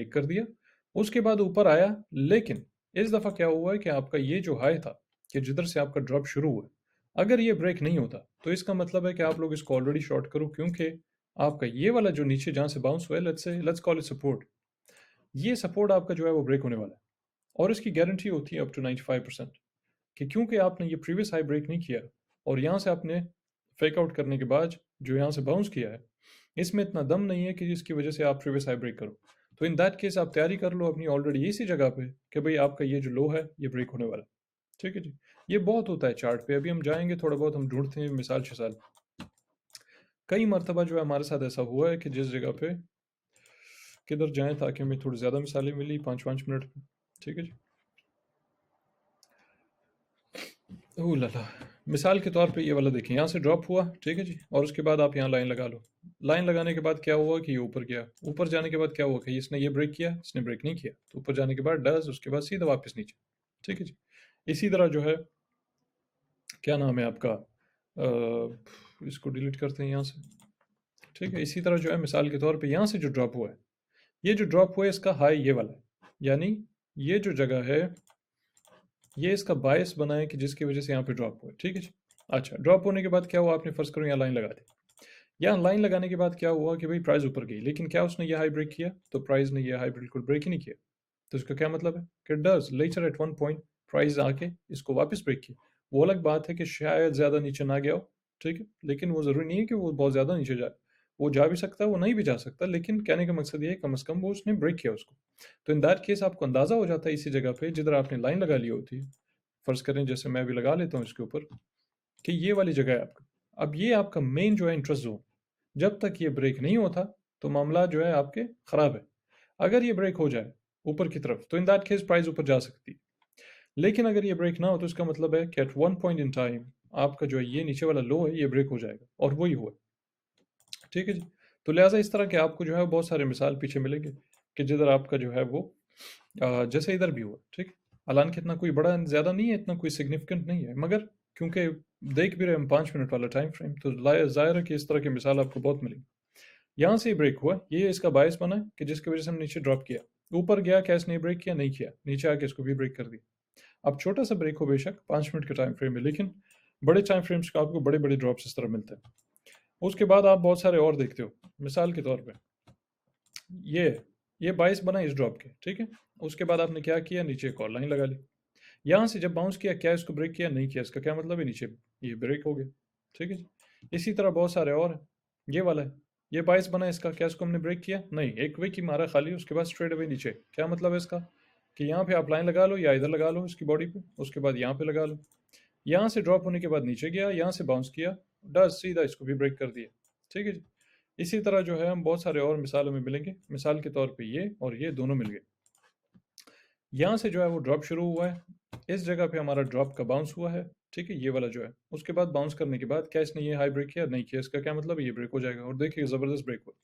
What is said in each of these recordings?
Break कर दिया, उसके बाद ऊपर आया, लेकिन इस दफ़ा क्या हुआ है कि आपका ये जो हाई था, कि जिधर से आपका ड्रॉप शुरू हुआ, अगर ये ब्रेक नहीं होता, तो इसका मतलब है कि आप लोग इसको ऑलरेडी शॉर्ट करो, क्योंकि आपका ये वाला जो नीचे जहाँ से बाउंस हुआ है, लेट्स कॉल इट सपोर्ट, ये सपोर्ट आपका जो है वो ब्रेक होने वाला है। और इसकी गारंटी होती है अप टू 95% कि क्योंकि आपने ये प्रीवियस हाई ब्रेक नहीं किया और यहाँ से आपने फेक आउट करने के बाद जो यहाँ से बाउंस किया है, इसमें इतना दम नहीं है कि जिसकी वजह से आप प्रीवियस हाई ब्रेक करो। तो इन दैट केस आप तैयारी कर लो अपनी ऑलरेडी इसी जगह पे कि भाई आपका ये जो लो है ये ब्रेक होने वाला है। ठीक है जी। ये बहुत होता है चार्ट पे, अभी हम जाएंगे थोड़ा बहुत, हम ढूंढते हैं मिसाल शिसाल। कई मरतबा जो है हमारे साथ ऐसा हुआ है कि जिस जगह पे किधर जाएं ताकि हमें थोड़ी ज़्यादा मिसालें मिली 5-5 मिनट में। ठीक है जी। ओह लाला, मिसाल के तौर पे ये वाला देखें, यहाँ से ड्रॉप हुआ, ठीक है जी, और उसके बाद आप यहाँ लाइन लगा लो। लाइन लगाने के बाद क्या हुआ कि ये ऊपर गया, ऊपर जाने के बाद क्या हुआ कि इसने ये ब्रेक किया, इसने ब्रेक नहीं किया, तो ऊपर जाने के बाद डज, उसके बाद सीधा वापस नीचे। ठीक है जी। इसी तरह जो है, क्या नाम है आपका, इसको डिलीट करते हैं यहाँ से। ठीक है, इसी तरह जो है मिसाल के तौर पे यहाँ से जो ड्रॉप हुआ है, ये जो ड्रॉप हुआ है इसका हाई ये वाला है, यानी ये जो जगह है ये इसका बायस बना है कि जिसकी वजह से यहाँ पे ड्रॉप हुआ है। ठीक है जी। अच्छा, ड्रॉप होने के बाद क्या हुआ, आपने फर्ज करो यहाँ लाइन लगा दी। यहाँ लाइन लगाने के बाद क्या हुआ कि भाई प्राइस ऊपर गई, लेकिन क्या उसने ये हाई ब्रेक किया? तो प्राइस ने ये हाई बिल्कुल ब्रेक ही नहीं किया। तो इसका क्या मतलब है कि does later at one point price आके इसको वापस ब्रेक किया। वो अलग बात है कि शायद ज़्यादा नीचे ना गया हो, ठीक है, लेकिन वो ज़रूरी नहीं है कि वो बहुत ज़्यादा नीचे जाए। वो जा भी सकता है, वो नहीं भी जा सकता, लेकिन कहने का मकसद ये है कम से कम वो उसने ब्रेक किया उसको। तो इन दैट केस आपको अंदाज़ा हो जाता है इसी जगह पे जिधर आपने लाइन लगा ली होती है, फ़र्ज़ करें जैसे मैं भी लगा लेता हूँ इसके ऊपर, कि ये वाली जगह है आपका। अब ये आपका मेन जो है इंटरेस्ट जोन, जब तक ये ब्रेक नहीं होता तो मामला जो है आपके ख़राब है। अगर ये ब्रेक हो जाए ऊपर की तरफ तो इन दैट केस प्राइस ऊपर जा सकती है, लेकिन अगर ये ब्रेक ना हो तो इसका मतलब है कि at one point in time आपका जो है ये नीचे वाला लो है ये ब्रेक हो जाएगा, और वही हुआ। ठीक है जी। तो लिहाजा इस तरह के आपको जो है बहुत सारे मिसाल पीछे मिलेंगे कि जिधर आपका जो है वो जैसे इधर भी हुआ। ठीक, हालांकि इतना कोई बड़ा ज़्यादा नहीं है, इतना कोई सिग्निफिकेंट नहीं है, मगर क्योंकि देख भी रहे हम 5 मिनट वाला टाइम फ्रेम, तो जाहिर है कि इस तरह की मिसाल आपको बहुत मिलेगी। यहाँ से ब्रेक हुआ, ये इसका बायस बना कि जिसकी वजह से हम नीचे ड्रॉप किया, ऊपर गया, कैश ने ब्रेक किया, नहीं किया, नीचे आके इसको भी ब्रेक कर दिया। अब छोटा सा ब्रेक हो बेशक 5 मिनट के टाइम फ्रेम में, लेकिन बड़े टाइम फ्रेम्स का आपको बड़े बड़े ड्रॉप्स इस तरह मिलते हैं। उसके बाद आप बहुत सारे और देखते हो, मिसाल के तौर पे ये ये 22 बना इस ड्रॉप के, ठीक है। उसके बाद आपने क्या किया, नीचे एक और लाइन लगा ली। यहाँ से जब बाउंस किया, क्या इसको ब्रेक किया? नहीं किया। इसका क्या मतलब है, नीचे ये ब्रेक हो गया। ठीक है जी। इसी तरह बहुत सारे और हैं। ये वाला है, ये 22 बना इसका, क्या इसको हमने ब्रेक किया? नहीं, एक विक ही मारा खाली, उसके बाद स्ट्रेट अवे नीचे। क्या मतलब है इसका कि यहाँ पे आप लाइन लगा लो या इधर लगा लो इसकी बॉडी पे, उसके बाद यहाँ पे लगा लो। यहाँ से ड्रॉप होने के बाद नीचे गया, यहाँ से बाउंस किया, डस सीधा इसको भी ब्रेक कर दिया। ठीक है जी। इसी तरह जो है हम बहुत सारे और मिसालों में मिलेंगे। मिसाल के तौर पे ये और ये दोनों मिल गए। यहाँ से जो है वो ड्रॉप शुरू हुआ है, इस जगह पे हमारा ड्रॉप का बाउंस हुआ है, ठीक है, ये वाला जो है। उसके बाद बाउंस करने के बाद क्या इसने ये हाई ब्रेक किया? नहीं किया। इसका क्या मतलब है, ये ब्रेक हो जाएगा, और देखिए ज़बरदस्त ब्रेक हुआ।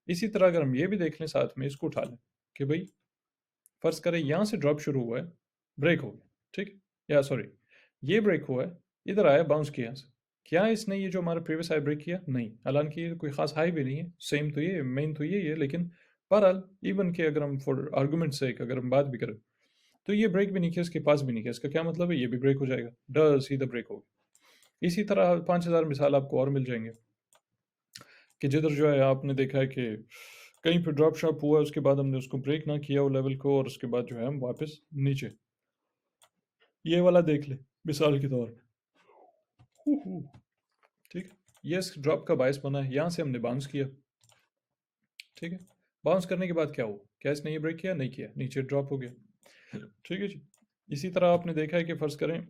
इसी तरह अगर हम ये भी देख लें साथ में, इसको उठा लें कि भाई फर्ज करें यहाँ से ड्रॉप शुरू हुआ है, ब्रेक हो गया, ठीक है, या सॉरी ये ब्रेक हुआ है, इधर आया, बाउंस किया यहाँ से। क्या इसने ये जो हमारा प्रीवियस हाई ब्रेक किया? नहीं, हालांकि ये कोई खास हाई भी नहीं है, सेम तो ये मेन तो ये है, लेकिन बहरहाल इवन के अगर हम फॉर आर्गूमेंट से अगर हम बात भी करें तो ये ब्रेक भी नहीं किया, इसके पास भी नहीं किया। इसका क्या मतलब है, ये भी ब्रेक हो जाएगा, डर सीधा ब्रेक हो गया। इसी तरह 5000 मिसाल आपको और मिल जाएंगे कि जिधर जो है आपने देखा है कि कहीं पे ड्रॉप शॉप हुआ, उसके बाद हमने उसको ब्रेक ना किया वो लेवल को, और उसके बाद जो है हम वापस नीचे। ये वाला देख ले मिसाल के तौर पे, ठीक है, ये इस ड्रॉप का बायस बना है, यहाँ से हमने बाउंस किया, ठीक है। बाउंस करने के बाद क्या हुआ, क्या इसने ये ब्रेक किया? नहीं किया, नीचे ड्रॉप हो गया। ठीक है जी। इसी तरह आपने देखा है कि फर्ज करें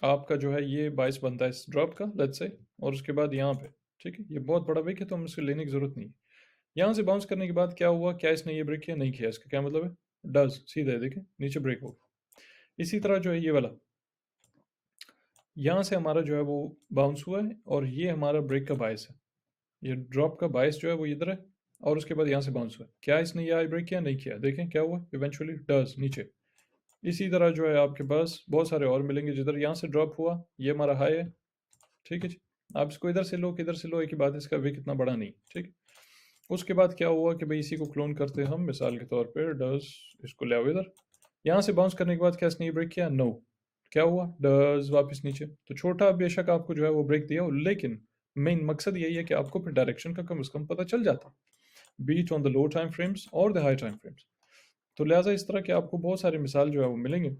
आपका जो है ये बायस बनता है इस ड्रॉप का, लेट्स से, और उसके बाद यहाँ पे, ठीक है, ये बहुत बड़ा विक है तो हम इसको लेने की जरूरत नहीं है। यहाँ से बाउंस करने के बाद क्या हुआ, क्या इसने ये ब्रेक किया? नहीं किया। इसका क्या मतलब है, डज सीधा है, देखें नीचे ब्रेक हो गया। इसी तरह जो है ये वाला, यहाँ से हमारा जो है वो बाउंस हुआ है, और ये हमारा ब्रेक का बायस है। ये ड्रॉप का बायस जो है वो इधर है, और उसके बाद यहाँ से बाउंस हुआ। क्या इसने ये हाई ब्रेक किया? नहीं किया। देखें क्या हुआ, इवेंचुअली डज नीचे। इसी तरह जो है आपके पास बहुत सारे और मिलेंगे जिधर यहाँ से ड्रॉप हुआ, ये हमारा हाई है, ठीक है जी। आप इसको इधर से लो, किधर से लो, एक ही बात है, इसका विक इतना बड़ा नहीं, ठीक है। उसके बाद क्या हुआ कि भाई इसी को क्लोन करते हैं हम, मिसाल के तौर पे डज, इसको ले आओ इधर, यहाँ से बाउंस करने के बाद क्या इसने ये ब्रेक किया? नो। क्या हुआ? डज वापस नीचे। तो छोटा बेशक आपको जो है वो ब्रेक दिया हो, लेकिन मेन मकसद यही है कि आपको फिर डायरेक्शन का कम से कम पता चल जाता, beat on the low time frames और द हाई टाइम फ्रेम्स। तो लिहाजा इस तरह के आपको बहुत सारे मिसाल जो है वो मिलेंगे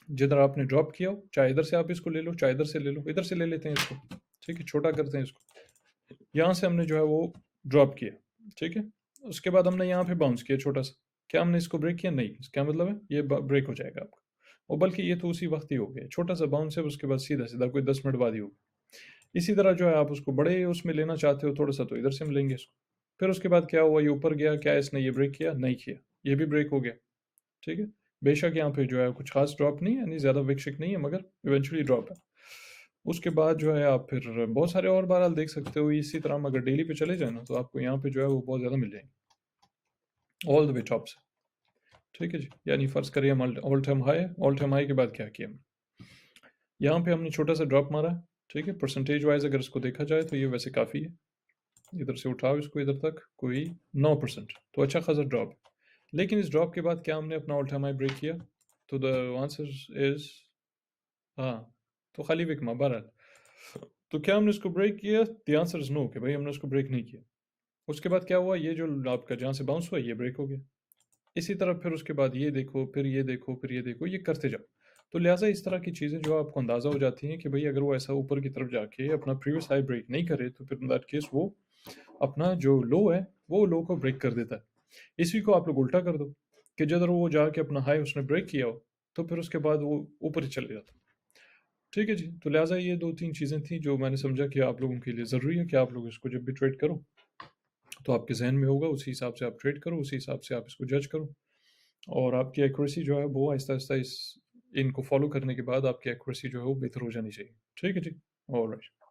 जिधर आपने ड्रॉप किया हो, चाहे इधर से आप इसको ले लो, चाहे इधर से ले लो, इधर से ले लेते हैं इसको, ठीक है, छोटा करते हैं इसको, यहाँ से हमने जो है वो ड्रॉप किया, ठीक है, उसके बाद हमने यहाँ पे बाउंस किया छोटा सा, क्या हमने इसको ब्रेक किया? नहीं। इसका मतलब है ये ब्रेक हो जाएगा आपका, और बल्कि ये तो उसी वक्त ही हो गया, छोटा सा बाउंस है, उसके बाद सीधा सीधा कोई 10 मिनट बाद ही होगा। इसी तरह जो है आप उसको बड़े उसमें लेना चाहते हो थोड़ा सा, तो इधर से हम लेंगे इसको। फिर उसके बाद क्या हुआ? ये ऊपर गया, क्या इसने ये ब्रेक किया? नहीं किया, ये भी ब्रेक हो गया, ठीक है। बेशक यहाँ पे जो है कुछ खास ड्रॉप नहीं है, यानी ज़्यादा विकसित नहीं है, मगर इवेंचुअली ड्रॉप है। उसके बाद जो है आप फिर बहुत सारे और बहरहाल देख सकते हो, इसी तरह हम अगर डेली पे चले जाए ना, तो आपको यहाँ पे जो है वो बहुत ज़्यादा मिल जाएंगे ऑल द वे टॉप से, ठीक है जी। यानी फ़र्ज़ करिए हम ऑल टाइम हाई है, ऑल टाइम हाई के बाद क्या किया हमने, यहाँ पे हमने छोटा सा ड्रॉप मारा, ठीक है। परसेंटेज वाइज अगर इसको देखा जाए तो ये वैसे काफ़ी है, इधर से उठाओ इसको इधर तक, कोई 9%, तो अच्छा खासा ड्रॉप। लेकिन इस ड्रॉप के बाद क्या हमने अपना ऑल टाइम हाई ब्रेक किया? तो द आंसर इज हाँ, तो खाली विकमा बहरहाल। तो क्या हमने उसको ब्रेक किया? द आंसर इज नो, कि भाई हमने उसको ब्रेक नहीं किया। उसके बाद क्या हुआ? ये जो आपका जहाँ से बाउंस हुआ ये ब्रेक हो गया। इसी तरह फिर उसके बाद ये देखो, फिर ये देखो, फिर ये देखो, ये करते जाओ। तो लिहाजा इस तरह की चीज़ें जो आपको अंदाज़ा हो जाती हैं कि भाई अगर वो ऐसा ऊपर की तरफ जाके अपना प्रीवियस हाई ब्रेक नहीं करे, तो फिर इन दैट केस वो अपना जो लो है वो लो को ब्रेक कर देता है। इसी को आप लोग उल्टा कर दो कि जिधर वो जाके अपना हाई उसने ब्रेक किया हो, तो फिर उसके बाद वो ऊपर ही चले जाता। ठीक है जी। तो लिहाजा ये 2-3 चीज़ें थी जो मैंने समझा कि आप लोगों के लिए ज़रूरी है कि आप लोग इसको जब भी ट्रेड करो, तो आपके ज़हन में होगा, उसी हिसाब से आप ट्रेड करो, उसी हिसाब से आप इसको जज करो, और आपकी एक्यूरेसी जो है वो आहिस्ता-आहिस्ता इनको फ़ॉलो करने के बाद आपकी एक्यूरेसी जो है वो बेहतर हो जानी चाहिए। ठीक है जी। ऑलराइट।